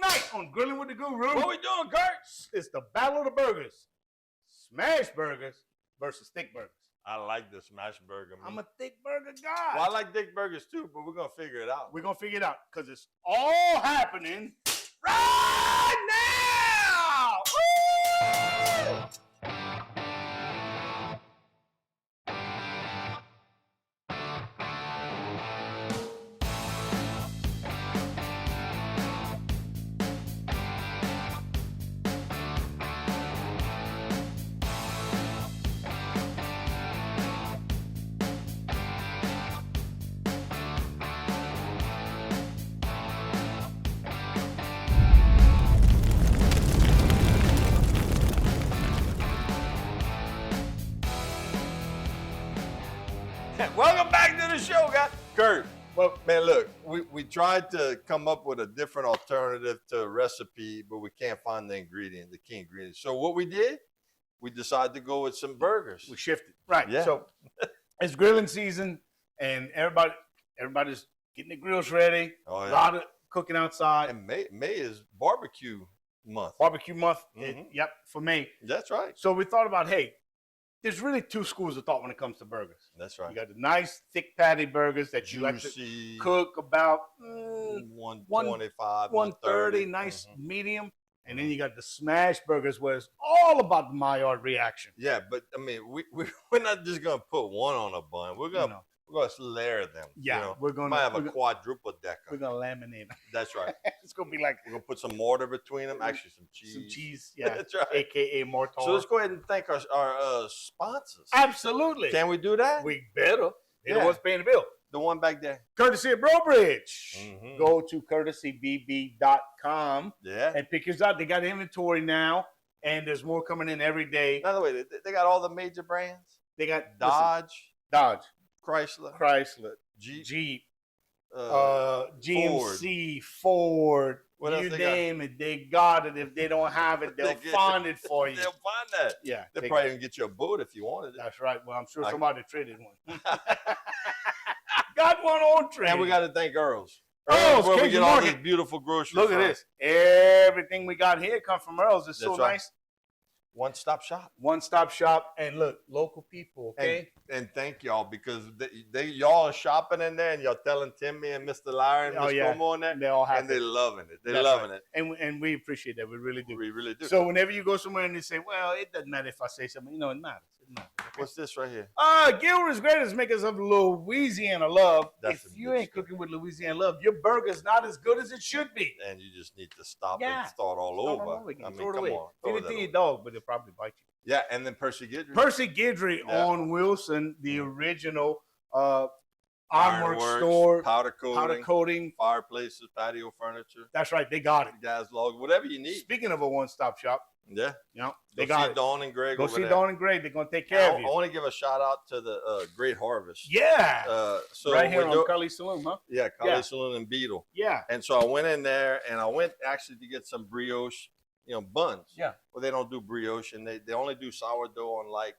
Tonight on Grilling with the Guru. What we doing, Kurt? It's the battle of the burgers. Smash burgers versus thick burgers. I like the smash burger. Man. I'm a thick burger guy. Well, I like thick burgers too, but we're going to figure it out. We're going to figure it out because it's all happening right now. Woo! Welcome back to the show, guys. Kurt, well, man, look, we tried to come up with a different alternative to a recipe, but we can't find the key ingredient. So what we did, we decided to go with some burgers. We shifted. Right. Yeah. So it's grilling season, and everybody's getting the grills ready. Oh, yeah. A lot of cooking outside. And May is barbecue month. Barbecue month. Mhm. Yep, for May. That's right. So we thought about, hey, there's really two schools of thought when it comes to burgers. That's right. You got the nice thick patty burgers that you like to cook about 125, 130, nice medium. And then you got the smash burgers where it's all about the Maillard reaction. Yeah, but I mean, we're not just gonna put one on a bun. We're gonna layer them. Yeah, we might have a quadruple decker. We're gonna laminate them. That's right. It's gonna be like we're gonna put some mortar between them. Actually, some cheese. Some cheese, yeah. That's right. AKA mortar. So let's go ahead and thank our sponsors. Absolutely. Can we do that? We better. They're the ones paying the bill. The one back there. Courtesy of Brobridge. Go to courtesybb.com and pick yours out. They got inventory now, and there's more coming in every day. By the way, they got all the major brands. They got Dodge, Chrysler, Jeep, GMC, Ford. What else you they name it, they got it. If they don't have it, they'll find it for you. They'll find that. Yeah, they'll probably even get you a boat if you wanted it. That's right. Well, I'm sure somebody traded one. Got one on trade. And we got to thank Earl's. Earl's, where we Cajun get all Market. this beautiful groceries. Look at this. Everything we got here come from Earl's. It's so nice. One-stop shop. One-stop shop. And look, local people, okay? And thank y'all because y'all are shopping in there and y'all telling Timmy and Mr. Lyra and Miss Como in there. They all have and they're loving it. They're loving it. And we appreciate that. We really do. We really do. So whenever you go somewhere and they say, well, it doesn't matter if I say something. You know, it matters. It matters. Okay? What's this right here? Gilbert's Greatest Makers of Louisiana Love. If you ain't cooking with Louisiana Love, your burger's not as good as it should be. And you just need to stop and start all over. I mean, throw it come away. on. Feed it to your dog, but it'll probably bite you. Yeah, and then Percy Guidry. Percy Guidry on Wilson, the original ironworks store. Powder coating. Fireplaces, patio furniture. That's right. They got it. Gas logs, whatever you need. Speaking of a one-stop shop. Yeah. You know, they got it. Dawn and Greg Go see Dawn and Greg. They're going to take care of you. I want to give a shout out to the Great Harvest. Yeah. So right here on Kali Saloon, huh? Yeah, Kali Saloon and Beetle. Yeah. And so I went in there and I went actually to get some brioche, buns. Yeah. Well, they don't do brioche and they only do sourdough on like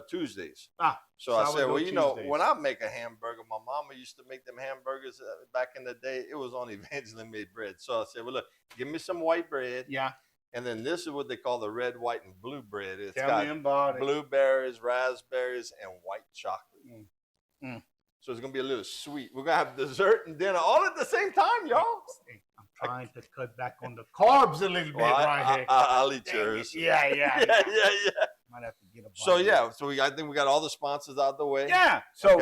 Tuesdays. So I said, well, Tuesdays. When I make a hamburger, my mama used to make them hamburgers back in the day. It was on Evangeline made bread. So I said, well, look, give me some white bread. Yeah. And then this is what they call the red, white, and blue bread. It's Tell me about blueberries, raspberries, and white chocolate. So it's going to be a little sweet. We're going to have dessert and dinner all at the same time, y'all. I'm trying to cut back on the carbs a little bit right here. I'll eat yours. Yeah. Might have to get a bite. So I think we got all the sponsors out the way. Yeah. So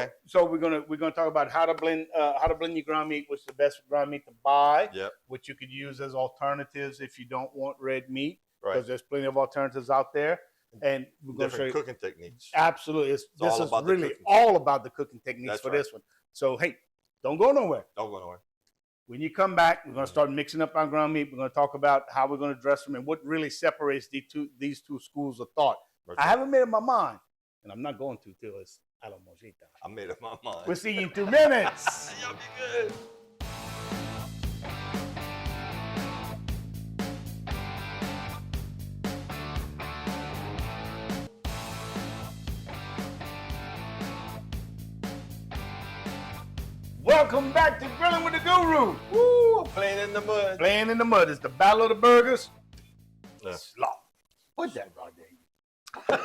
we're gonna talk about how to blend your ground meat, what's the best ground meat to buy. Yep. What you could use as alternatives if you don't want red meat. Right. Because there's plenty of alternatives out there. And we're going to show you cooking techniques. Absolutely. This is really all about the cooking techniques for this one. So hey, don't go nowhere. Don't go nowhere. When you come back, we're going to start mixing up our ground meat. We're going to talk about how we're going to dress them and what really separates these two schools of thought. Right. I haven't made up my mind, and I'm not going to till it's a la mojita. I made up my mind. We'll see you in 2 minutes. Y'all be good. Welcome back to Grillin' with the Guru. Woo! Playing in the mud. Playing in the mud. It's the battle of the burgers. Yeah. Slop. Put that right there.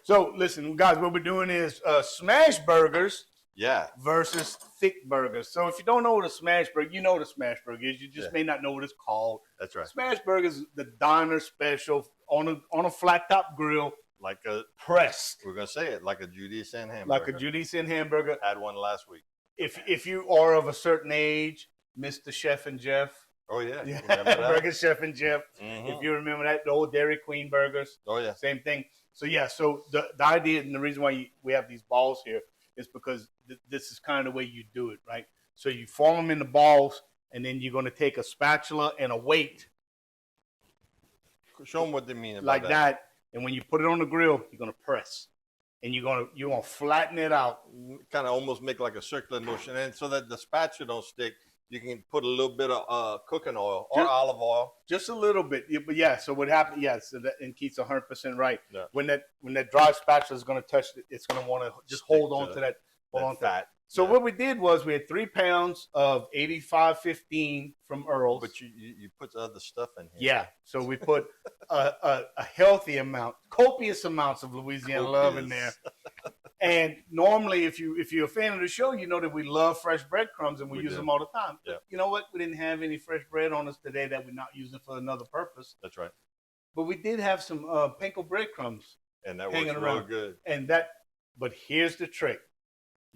So, listen, guys, what we're doing is smash burgers versus thick burgers. So, if you don't know what a smash burger, you know what a smash burger is. You just may not know what it's called. That's right. Smash burgers is the diner special on a flat top grill. Like a pressed. We're gonna say it like a Judy Sin hamburger. Like a Judy Sin hamburger. Had one last week. If you are of a certain age, Mr. Chef and Jeff. Oh yeah. Remember that? Burger Chef and Jeff. Mm-hmm. If you remember that, the old Dairy Queen burgers. Oh yeah. Same thing. So yeah. So the idea and the reason why we have these balls here is because this is kind of the way you do it, right? So you form them in the balls, and then you're going to take a spatula and a weight. Show them what they mean about like that. And when you put it on the grill, you're gonna press, and you're gonna flatten it out. Kind of almost make like a circular motion, and so that the spatula don't stick, you can put a little bit of cooking oil or olive oil, just a little bit. Yeah, but yeah, so what happened? Yeah, so that, and Keith's 100% right. Yeah. When that dry spatula is gonna touch it, it's gonna want to just hold on to that. Hold on to that. So what we did was we had 3 pounds of 8515 from Earl's. But you put the other stuff in here. Yeah. So we put a healthy amount, copious amounts of Louisiana love in there. And normally, if you're a fan of the show, you know that we love fresh breadcrumbs and we use them all the time. Yeah. You know what? We didn't have any fresh bread on us today that we're not using for another purpose. That's right. But we did have some panko breadcrumbs. And that works real good. But here's the trick.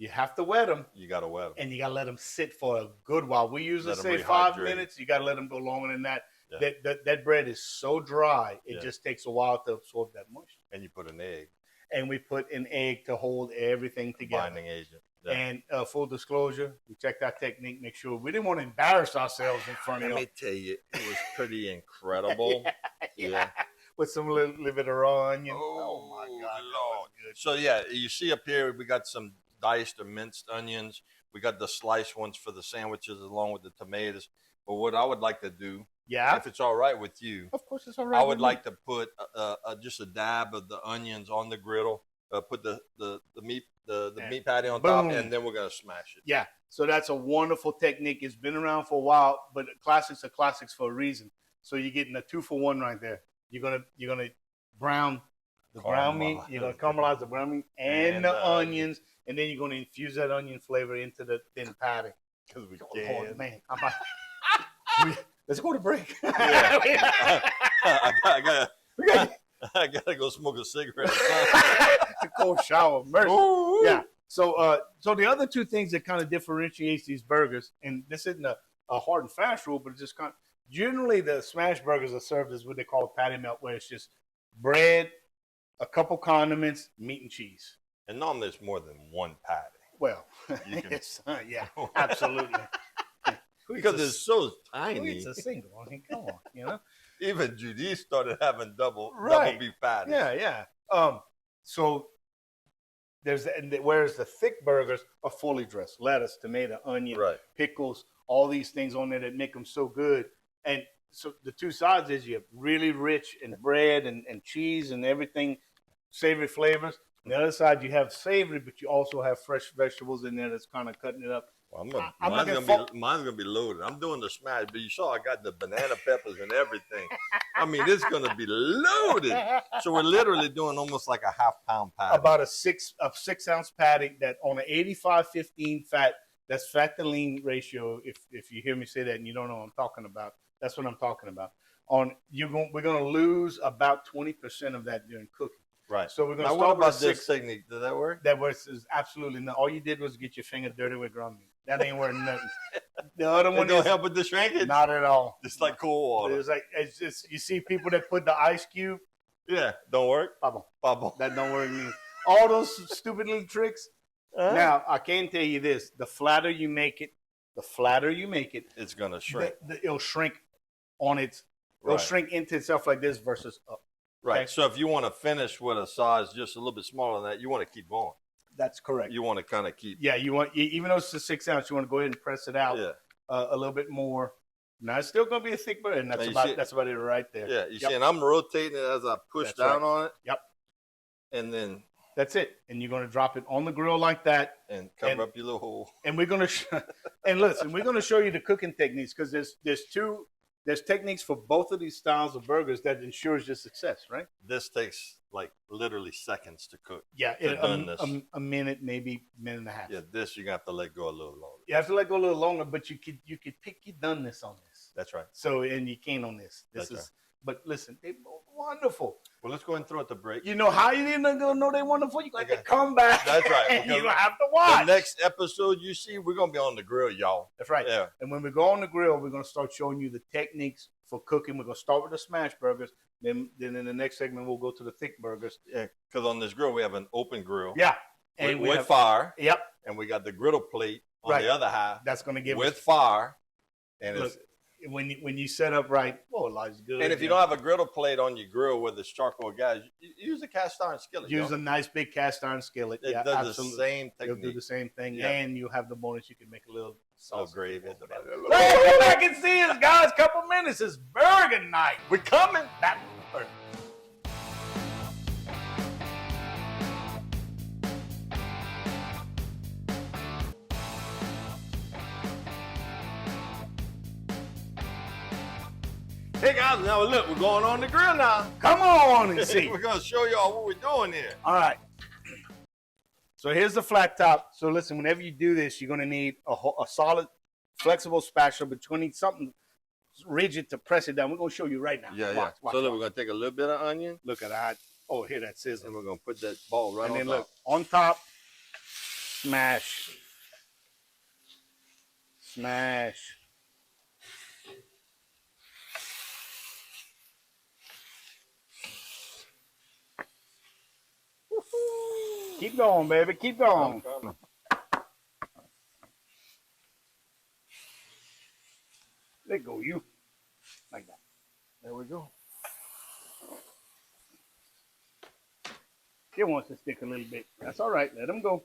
You have to wet them. You got to wet them. And you got to let them sit for a good while. We usually say 5 minutes. You got to let them go longer than that. Yeah. That bread is so dry, it just takes a while to absorb that moisture. And you put an egg. And we put an egg to hold everything together. Binding agent. Yeah. And full disclosure, we checked our technique, make sure we didn't want to embarrass ourselves in front of you. Let me tell you, it was pretty incredible. yeah. With some little bit of raw onion. Oh my God, Lord. So yeah, you see up here, we got some diced or minced onions. We got the sliced ones for the sandwiches along with the tomatoes. But what I would like to do, if it's all right with you, of course it's all right. I would like to put just a dab of the onions on the griddle. Put the meat meat patty on top, and then we're gonna smash it. Yeah. So that's a wonderful technique. It's been around for a while, but classics are classics for a reason. So you're getting a 2-for-1 right there. You're gonna brown the ground meat. You're gonna caramelize the ground meat and the onions. And then you're going to infuse that onion flavor into the thin patty. Because we can. Oh, man. Let's go to break. I gotta go smoke a cigarette. A cold shower. Mercy. Ooh. Yeah. So the other two things that kind of differentiates these burgers, and this isn't a hard and fast rule, but it's just kind of, generally the smash burgers are served as what they call a patty melt, where it's just bread, a couple condiments, meat and cheese. And normally it's more than one patty. Well, yeah, absolutely. Because it's so tiny. It's a single. I mean, come on, you know. Even Judy started having double beef patties. Yeah. So whereas the thick burgers are fully dressed, lettuce, tomato, onion, pickles, all these things on there that make them so good. And so the two sides is you have really rich and bread and cheese and everything, savory flavors. On the other side, you have savory, but you also have fresh vegetables in there that's kind of cutting it up. Well, mine's gonna be loaded. I'm doing the smash, but you saw I got the banana peppers and everything. I mean, it's gonna be loaded. So we're literally doing almost like a half-pound patty. About a 6-ounce patty that on an 85-15 fat. That's fat to lean ratio. If you hear me say that and you don't know what I'm talking about, that's what I'm talking about. We're gonna lose about 20% of that during cooking. Right. So we're going to start with this technique. Did that work? That works absolutely not. All you did was get your finger dirty with ground meat. That ain't worth nothing. The other one don't help with the shrinkage? Not at all. It's like cold water. It's just, you see people that put the ice cube. Yeah, don't work? Bubble. That don't work either. All those stupid little tricks. Now, I can tell you this. The flatter you make it, it's going to shrink. It'll shrink it'll shrink into itself like this versus up. Right. Okay? So if you want to finish with a size just a little bit smaller than that, you want to keep going. That's correct. You want to kind of keep. Yeah, even though it's a 6 ounce, you want to go ahead and press it out a little bit more. Now it's still going to be a thick burger, and that's about it right there. Yeah, you see, and I'm rotating it as I push down on it. Yep. And then That's it. And you're going to drop it on the grill like that. And cover up your little hole. And we're going to, and listen, we're going to show you the cooking techniques because there's techniques for both of these styles of burgers that ensures your success, right? This takes like literally seconds to cook. Yeah, a minute, maybe minute and a half. Yeah, this you're gonna have to let go a little longer. You have to let go a little longer, but you could pick your doneness on this. That's right. So and you can't on this. This is. Right. But listen, they're wonderful. Well, let's go ahead and throw it to break. You know how you didn't know they're wonderful? You got to come back. That's right. And you have to watch. The next episode you see, we're going to be on the grill, y'all. That's right. Yeah. And when we go on the grill, we're going to start showing you the techniques for cooking. We're going to start with the smash burgers. Then in the next segment, we'll go to the thick burgers. Yeah, because on this grill, we have an open grill. Yeah. And with fire. Yep. And we got the griddle plate on the other half. That's going to give with fire. And look, when you set up right, Elijah's good. And if you don't have a griddle plate on your grill with this charcoal gas, use a cast iron skillet. Use a nice big cast iron skillet. It does the same technique. You'll do the same thing, and you have the bonus. You can make a little sauce. Gravy. Hey, come back and see us, guys. Couple minutes. It's burger night. We're coming. Hey guys, now look, we're going on the grill now. Come on and see. We're going to show y'all what we're doing here. All right. So here's the flat top. So listen, whenever you do this, you're going to need a solid, flexible spatula, but you're going to need something rigid to press it down. We're going to show you right now. Watch, so look, we're going to take a little bit of onion. Look at that. Oh, here that sizzle. And we're going to put that ball right on top. And then look, on top, smash. Smash. Keep going, baby. Keep going. There go you. Like that. There we go. It wants to stick a little bit. That's all right. Let them go.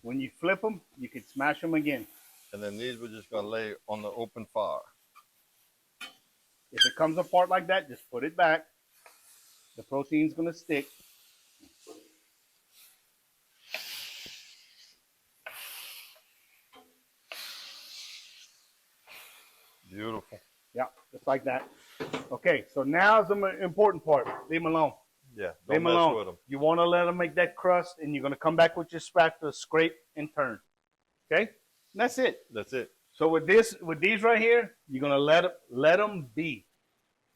When you flip them, you can smash them again. And then these we're just going to lay on the open fire. If it comes apart like that, just put it back. The protein's going to stick. Beautiful. Yeah, just like that. Okay, so now's the important part. Leave them alone. Yeah, don't mess with them. You want to let them make that crust, and you're going to come back with your spatula, scrape, and turn. Okay? And that's it. That's it. So with these right here, you're going to let them be.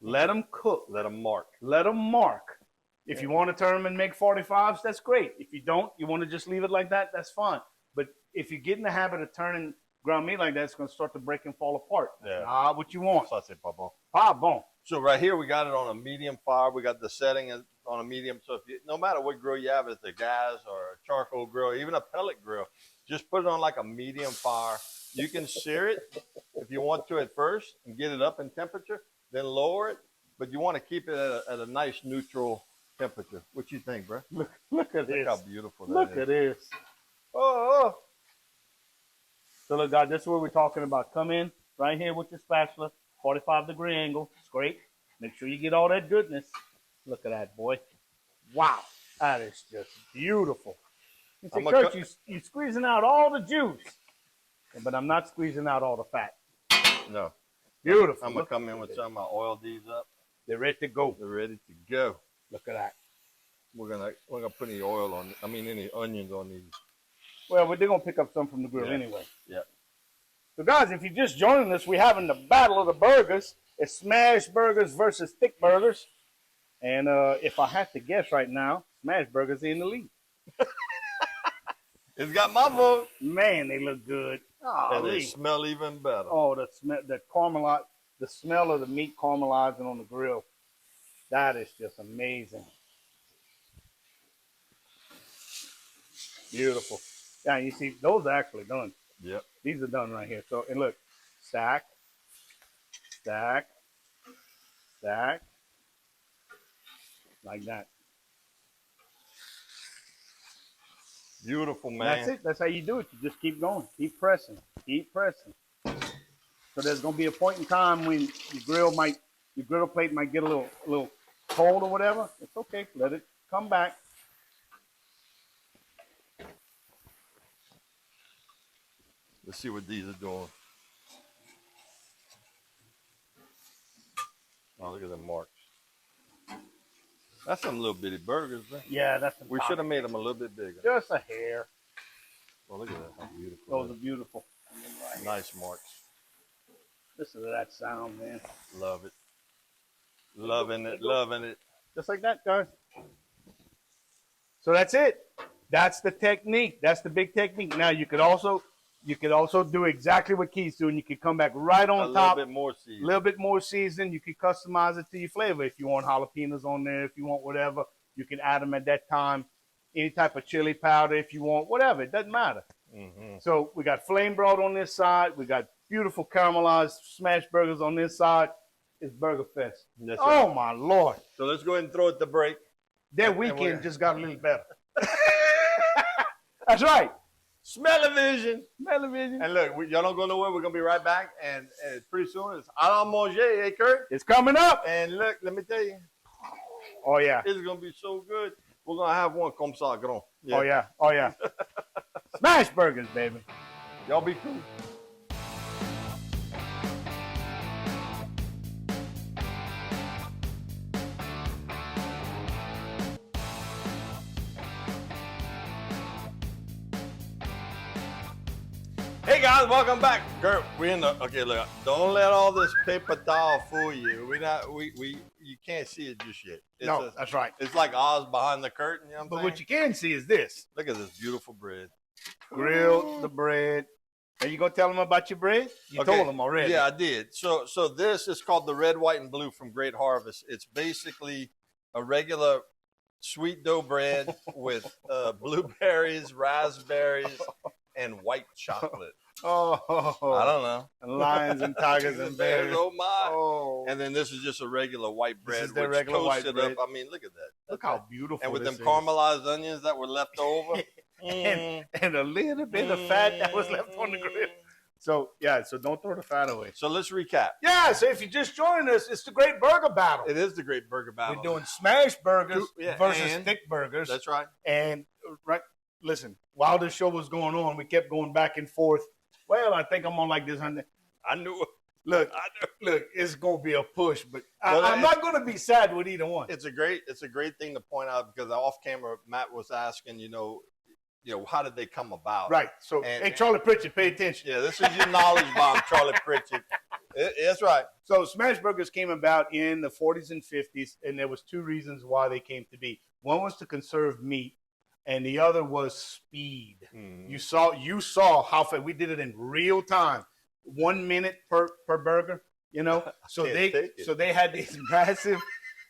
Let them cook. Let them mark. Let them mark. If you want to turn them and make 45s, that's great. If you don't, you want to just leave it like that, that's fine. But if you get in the habit of turning ground meat like that, it's going to start to break and fall apart. Yeah. Not what you want. So I say, Papa. Ah, bon. So right here, we got it on a medium fire. We got the setting on a medium. So if no matter what grill you have, it's a gas or a charcoal grill, even a pellet grill, just put it on like a medium fire. You can sear it if you want to at first and get it up in temperature, then lower it. But you want to keep it at a nice neutral temperature. What you think, bro? Look at this. Look how beautiful that is. Look at this. Oh. So look, guys, this is what we're talking about. Come in right here with your spatula, 45-degree angle, scrape. Make sure you get all that goodness. Look at that, boy. Wow, that is just beautiful. You say, Kurt, you're squeezing out all the juice. But I'm not squeezing out all the fat. No. Beautiful. I'm going to come in with some of my oil these up. They're ready to go. They're ready to go. Look at that. We're gonna put any oil on, any onions on these. Well, they're going to pick up some from the grill anyway. Yeah. So, guys, if you're just joining us, we're having the battle of the burgers. It's smash burgers versus thick burgers. And if I had to guess right now, smash burgers are in the lead. It's got my vote. Man, they look good. Oh, and they smell even better. Oh, the smell of the meat caramelizing on the grill. That is just amazing. Beautiful. Yeah, you see, those are actually done. Yep. These are done right here. So, and look, stack, stack, stack, like that. Beautiful, man. That's it. That's how you do it. You just keep going. Keep pressing. Keep pressing. So there's going to be a point in time when your griddle plate might get a little cold or whatever. It's okay. Let it come back. Let's see what these are doing. Oh, look at them marks. That's some little bitty burgers, man. Yeah, that's. We should have made them a little bit bigger. Just a hair. Well, look at that. How beautiful. Those are beautiful. Nice marks. Listen to that sound, man. Love it. Loving it. Loving it. Just like that, guys. So that's it. That's the technique. That's the big technique. Now you could also do exactly what Keith's doing. You could come back right on top. A little bit more season. A little bit more season. You could customize it to your flavor. If you want jalapenos on there, if you want whatever, you can add them at that time. Any type of chili powder if you want, whatever. It doesn't matter. Mm-hmm. So we got flame broiled on this side. We got beautiful caramelized smash burgers on this side. It's Burger Fest. That's oh, right. my Lord. So let's go ahead and throw it to break. That weekend just got a little better. That's right. Smell-o-vision. Smell-o-vision. And look, y'all don't go nowhere. We're going to be right back. And pretty soon it's à la manger, eh, Kurt? It's coming up. And look, let me tell you. Oh, yeah. It's going to be so good. We're going to have one comme ça, grand. Yeah. Oh, yeah. Oh, yeah. Smash burgers, baby. Y'all be cool. Hey guys, welcome back. Kurt, we're in the, okay, look, don't let all this paper towel fool you. You can't see it just yet. That's right. It's like Oz behind the curtain, you know what I'm saying? But what you can see is this. Look at this beautiful bread. Grilled the bread. Are you going to tell them about your bread? You told them already. Yeah, I did. So this is called the Red, White, and Blue from Great Harvest. It's basically a regular sweet dough bread with blueberries, raspberries, and white chocolate. Oh, I don't know. And lions and tigers and bears. Oh my! Oh. And then this is just a regular white bread. This is the regular white bread. Up. I mean, look at that. Look how beautiful. And with them caramelized onions that were left over, and a little bit of fat that was left on the grill. So yeah, so don't throw the fat away. So let's recap. Yeah, so if you just joined us, it's the Great Burger Battle. It is the Great Burger Battle. We're doing smash burgers versus thick burgers. That's right. And listen, while this show was going on, we kept going back and forth. Well, I think I'm on like this 100. I knew it. Look, it's gonna be a push, but I'm not gonna be sad with either one. It's a great thing to point out because off camera, Matt was asking, how did they come about? Right. So, hey, Charlie Pritchett, pay attention. Yeah, this is your knowledge bomb, Charlie Pritchett. That's right. So, smash burgers came about in the 40s and 50s, and there was two reasons why they came to be. One was to conserve meat, and the other was speed. Mm. You saw how fast we did it in real time, 1 minute per burger. So they had these massive.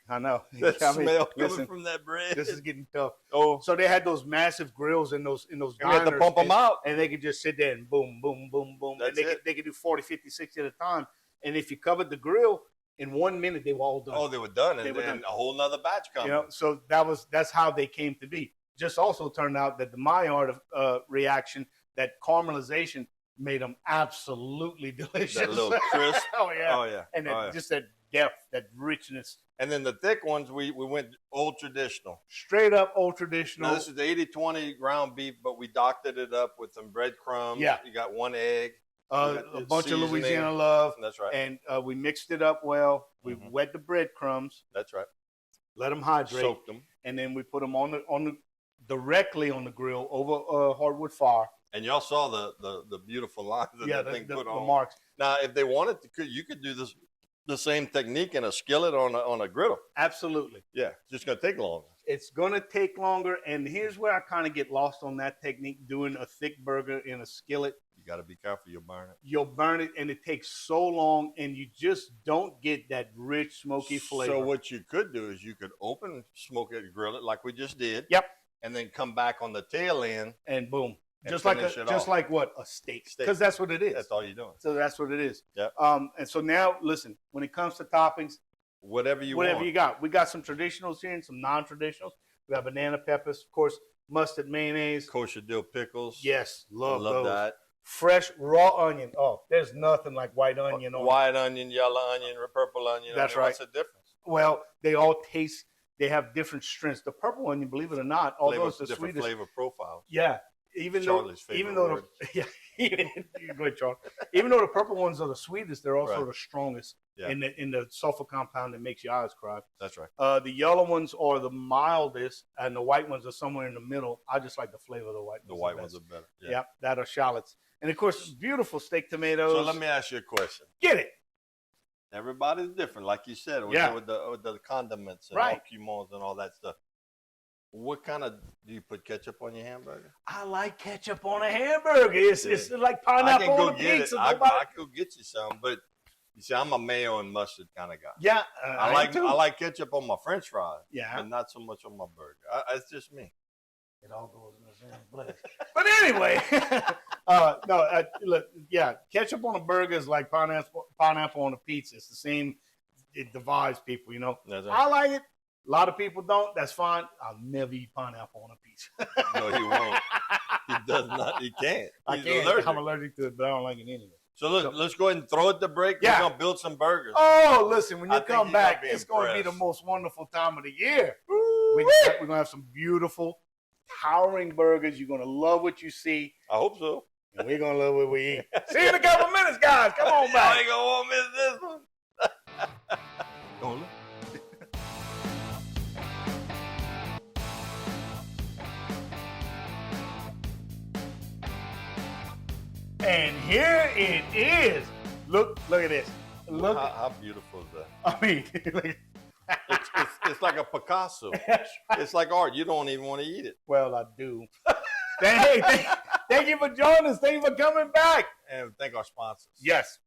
I know. That smell coming from that bread. This is getting tough. Oh, so they had those massive grills in those grinders. You had to pump them out, and they could just sit there and boom, boom, boom, boom. That's and they could do 40, 50, 60 at a time. And if you covered the grill in 1 minute, they were all done. Oh, they were done, and then a whole nother batch coming. So that's how they came to be. Just also turned out that the Maillard reaction, that caramelization, made them absolutely delicious. That little crisp. Oh yeah. Oh yeah. And just that depth, that richness. And then the thick ones, we went old traditional. Straight up old traditional. Now, this is the 80-20 ground beef, but we doctored it up with some breadcrumbs. Yeah. You got one egg. A bunch of Louisiana love. That's right. And we mixed it up well. We wet the breadcrumbs. That's right. Let them hydrate. Soaked them. And then we put them directly on the grill over hardwood fire. And y'all saw the beautiful lines that thing put on. The marks. Now, if they wanted to, you could do the same technique in a skillet on a griddle. Absolutely. Yeah, it's just going to take longer. It's going to take longer, and here's where I kind of get lost on that technique, doing a thick burger in a skillet. You got to be careful. You'll burn it. You'll burn it, and it takes so long, and you just don't get that rich, smoky flavor. So what you could do is you could open, smoke it, grill it like we just did. Yep. And then come back on the tail end. And boom. Just like what? A steak. Because that's what it is. That's all you're doing. So that's what it is. Yeah. And so now, listen, when it comes to toppings, whatever you got. We got some traditionals here and some non-traditionals. We got banana peppers, of course, mustard mayonnaise. Kosher dill pickles. Yes, love those. That. Fresh raw onion. Oh, there's nothing like white onion. White onion, yellow onion, purple onion. That's right. What's the difference? Well, they all taste. They have different strengths. The purple onion, believe it or not, although it's the different sweetest flavor profiles. Yeah. even Charlie's though, favorite even though, word. yeah, go ahead, Charlie. Even though the purple ones are the sweetest, they're also Right. the strongest Yeah. in the sulfur compound that makes your eyes cry. That's right. The yellow ones are the mildest, and the white ones are somewhere in the middle. I just like the flavor of the white ones. The white ones are better. Yeah. Yep, that are shallots. And of course, beautiful steak tomatoes. So let me ask you a question. Get it. Everybody's different, like you said, with, with the condiments and all cumons and all that stuff. What kind of do you put ketchup on your hamburger? I like ketchup on a hamburger. It's like pineapple on a pizza. I could get you some, but you see, I'm a mayo and mustard kind of guy. Yeah, I like ketchup on my French fries. Yeah, but not so much on my burger. It's just me. It all goes in the same place. But anyway, look, yeah, ketchup on a burger is like pineapple on a pizza. It's the same. It divides people, you know. Right. I like it. A lot of people don't. That's fine. I'll never eat pineapple on a pizza. No, he won't. He does not. He can't. He's allergic. I'm allergic to it, but I don't like it anyway. So let's go ahead and throw it the break. Yeah. We're gonna build some burgers. Oh, listen, when you come back, it's gonna be the most wonderful time of the year. We're gonna have some beautiful, towering burgers. You're gonna love what you see. I hope so. And we're gonna love what we eat. See you in a couple minutes, guys. Come on back. I ain't gonna want to miss this one. Don't look. And here it is. Look at this. Look. How beautiful is that? I mean, it's like a Picasso. That's right. It's like art. You don't even want to eat it. Well, I do. Thank you for joining us. Thank you for coming back. And thank our sponsors. Yes.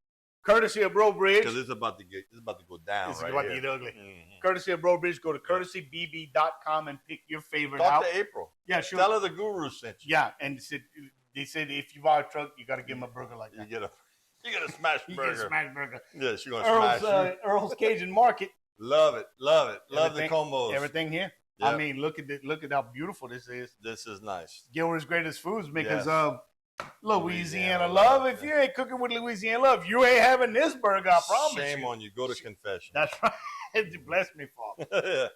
Courtesy of Bro Bridge. Because it's about to go down. It's right about here. to get ugly. Mm-hmm. Courtesy of Bro Bridge. Go to courtesybb.com and pick your favorite out. Talk to April. Yeah, sure. Tell her the guru sent you. Yeah, and they said if you buy a truck, you got to give them a burger like that. You get a smash burger. You get a smash burger. Yeah, she's gonna smash you. Earl's Cajun Market. Love it. Love the combos. Everything here. Yep. I mean, look at how beautiful this is. This is nice. Gilbert's Greatest Foods because of Louisiana love. If you ain't cooking with Louisiana love, you ain't having this burger. I promise. Shame on you. Go to confession. That's right. Bless me, Father.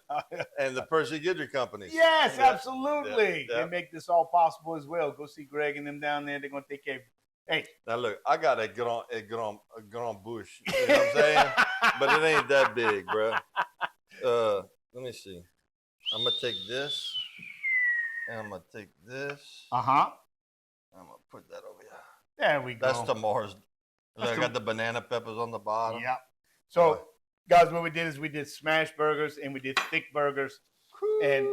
And the Percy Guidry companies. Yes, absolutely. Yeah. They make this all possible as well. Go see Greg and them down there. They're gonna take care of you. Hey. Now look, I got a grand bush. You know what I'm saying? But it ain't that big, bro. Let me see. I'm gonna take this, and I'm gonna take this. I'm gonna put that over here. There we go. That's tomorrow's. Look, I got the banana peppers on the bottom. Yep. So, guys, what we did is we did smash burgers and we did thick burgers, and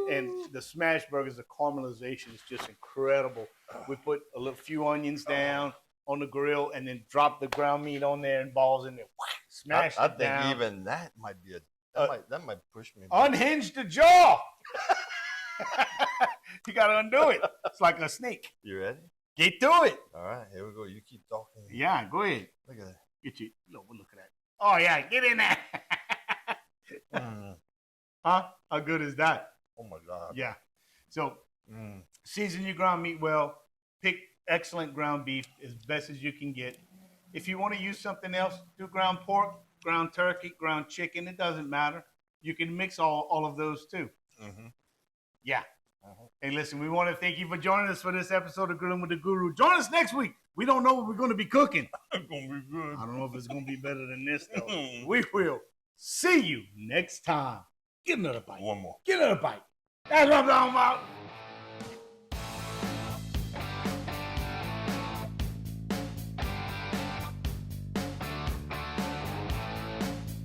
the smash burgers, the caramelization is just incredible. We put a few onions down on the grill and then drop the ground meat on there and balls in there. Smash it down. I think even that might be that might push me. Unhinge the jaw. You got to undo it. It's like a snake. You ready? Get to it. All right, here we go. You keep talking. Yeah, go ahead. Look at that. Get you. Look at that. Oh yeah, get in there. Huh? How good is that? Oh my God. Yeah. So season your ground meat well. Pick excellent ground beef as best as you can get. If you want to use something else, do ground pork, ground turkey, ground chicken. It doesn't matter. You can mix all of those too. Mm-hmm. Yeah. Hey, listen, we want to thank you for joining us for this episode of Grillin' with the Guru. Join us next week. We don't know what we're going to be cooking. It's going to be good. I don't know if it's going to be better than this, though. We will see you next time. Get another bite. One more. Get another bite. That's what I'm talking about.